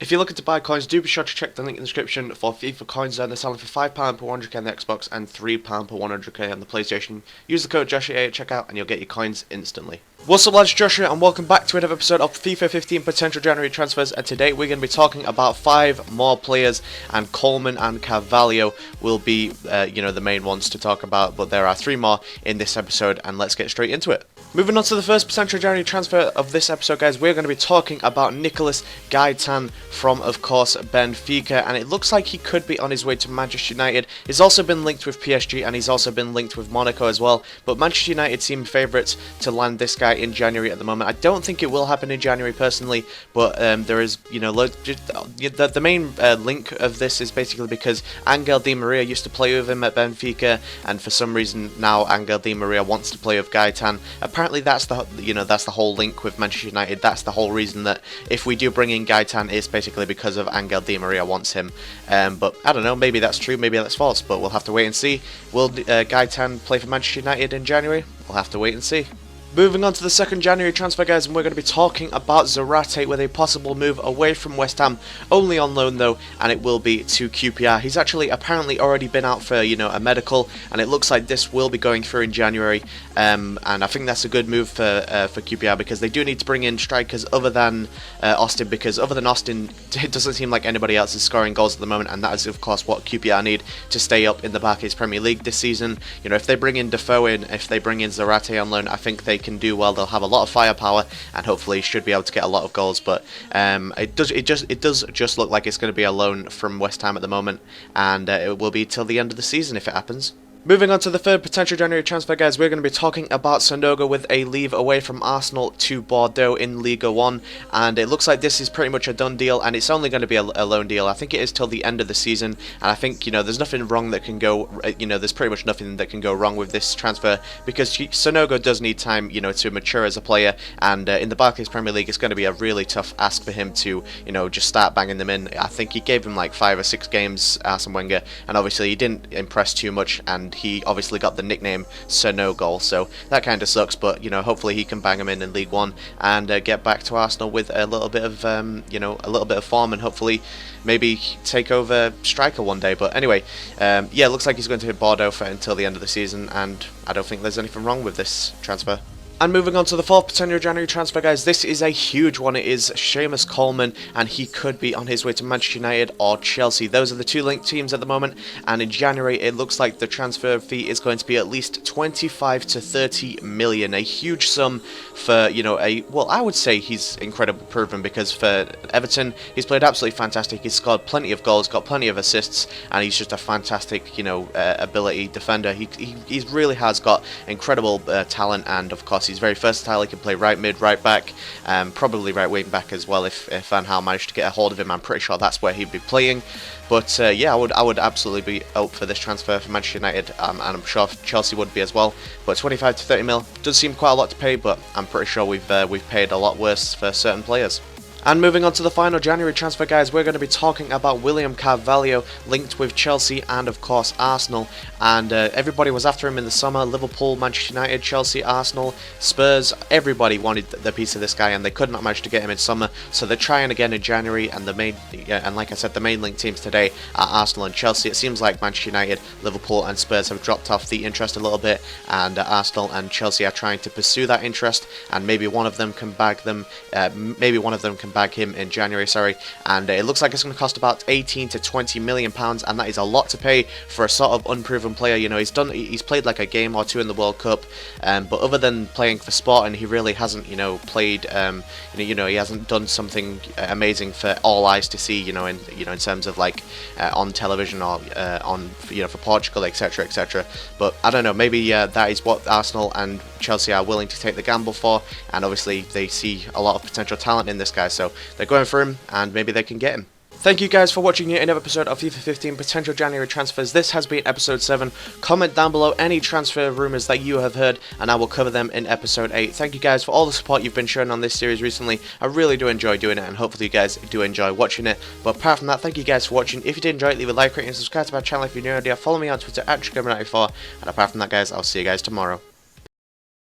If you're looking to buy coins, do be sure to check the link in the description for FIFA coins zone. They're selling for £5 per 100k on the Xbox and £3 per 100k on the PlayStation. Use the code Joshua at checkout and you'll get your coins instantly. What's up lads, Joshua, and welcome back to another episode of FIFA 15 potential January transfers, and today we're going to be talking about 5 more players, and Coleman and Carvalho will be the main ones to talk about, but there are 3 more in this episode, and let's get straight into it. Moving on to the first potential January transfer of this episode, guys, we're going to be talking about Nicolas Gaitan from, of course, Benfica, and it looks like he could be on his way to Manchester United. He's also been linked with PSG, and he's also been linked with Monaco as well, but Manchester United seem favourites to land this guy in January at the moment. I don't think it will happen in January personally, but there is, the main link of this is basically because Angel Di Maria used to play with him at Benfica, and for some reason now Angel Di Maria wants to play with Gaitan. Apparently that's the whole link with Manchester United. That's the whole reason that if we do bring in Gaitan, it's basically because of Angel Di Maria wants him. But I don't know, maybe that's true, maybe that's false, but we'll have to wait and see. Will Gaitan play for Manchester United in January? We'll have to wait and see. Moving on to the second January transfer, guys, and we're going to be talking about Zarate with a possible move away from West Ham, only on loan though, and it will be to QPR. He's actually apparently already been out for, a medical, and it looks like this will be going through in January, and I think that's a good move for QPR, because they do need to bring in strikers other than Austin, because other than Austin, it doesn't seem like anybody else is scoring goals at the moment, and that is of course what QPR need to stay up in the Barclays Premier League this season. If they bring in Defoe in, if they bring in Zarate on loan, I think they can do well. They'll have a lot of firepower and hopefully should be able to get a lot of goals, but it does just look like it's going to be a loan from West Ham at the moment, and it will be till the end of the season if it happens. Moving on to the third potential January transfer, guys, we're going to be talking about SANOGO with a leave away from Arsenal to Bordeaux in Liga 1, and it looks like this is pretty much a done deal, and it's only going to be a loan deal. I think it is till the end of the season, and I think, there's nothing wrong that can go, there's pretty much nothing that can go wrong with this transfer, because SANOGO does need time, to mature as a player, and in the Barclays Premier League, it's going to be a really tough ask for him to, just start banging them in. I think he gave him like 5 or 6 games, Arsene Wenger, and obviously he didn't impress too much, and he obviously got the nickname SANOGO, so that kind of sucks, but hopefully he can bang him in League 1 and get back to Arsenal with a little bit of form, and hopefully maybe take over striker one day. But anyway, it looks like he's going to hit Bordeaux for until the end of the season, and I don't think there's anything wrong with this transfer. And moving on to the fourth potential January transfer, guys, this is a huge one. It is Seamus Coleman, and he could be on his way to Manchester United or Chelsea. Those are the 2 linked teams at the moment, and in January it looks like the transfer fee is going to be at least 25 to 30 million. A huge sum for, I would say he's incredibly proven, because for Everton, he's played absolutely fantastic. He's scored plenty of goals, got plenty of assists, and he's just a fantastic, ability defender. He really has got incredible talent, and of course he's very versatile. He can play right mid, right back, probably right wing back as well if Van Gaal managed to get a hold of him. I'm pretty sure that's where he'd be playing. But I would absolutely be out for this transfer for Manchester United, and I'm sure Chelsea would be as well. But 25 to 30 mil does seem quite a lot to pay, but I'm pretty sure we've paid a lot worse for certain players. And moving on to the final January transfer, guys, we're going to be talking about William Carvalho, linked with Chelsea and of course Arsenal, and everybody was after him in the summer. Liverpool, Manchester United, Chelsea, Arsenal, Spurs, everybody wanted the piece of this guy, and they could not manage to get him in summer, so they're trying again in January. And like I said, the main linked teams today are Arsenal and Chelsea. It seems like Manchester United, Liverpool and Spurs have dropped off the interest a little bit, and Arsenal and Chelsea are trying to pursue that interest, and maybe one of them can bag him in January, and it looks like it's going to cost about 18 to 20 million pounds, and that is a lot to pay for a sort of unproven player. He's played like a game or 2 in the World Cup, but other than playing for Sporting, he really hasn't played, he hasn't done something amazing for all eyes to see, in terms of like on television or on for Portugal, etc, etc. But I don't know, maybe that is what Arsenal and Chelsea are willing to take the gamble for, and obviously they see a lot of potential talent in this guy, so they're going for him, and maybe they can get him. Thank you guys for watching yet another episode of FIFA 15 potential January transfers. This has been episode 7. Comment down below any transfer rumours that you have heard, and I will cover them in episode 8. Thank you guys for all the support you've been showing on this series recently. I really do enjoy doing it, and hopefully you guys do enjoy watching it. But apart from that, thank you guys for watching. If you did enjoy it, leave a like, rate, and subscribe to my channel if you're new. Follow me on Twitter at @Trigger94. And apart from that, guys, I'll see you guys tomorrow.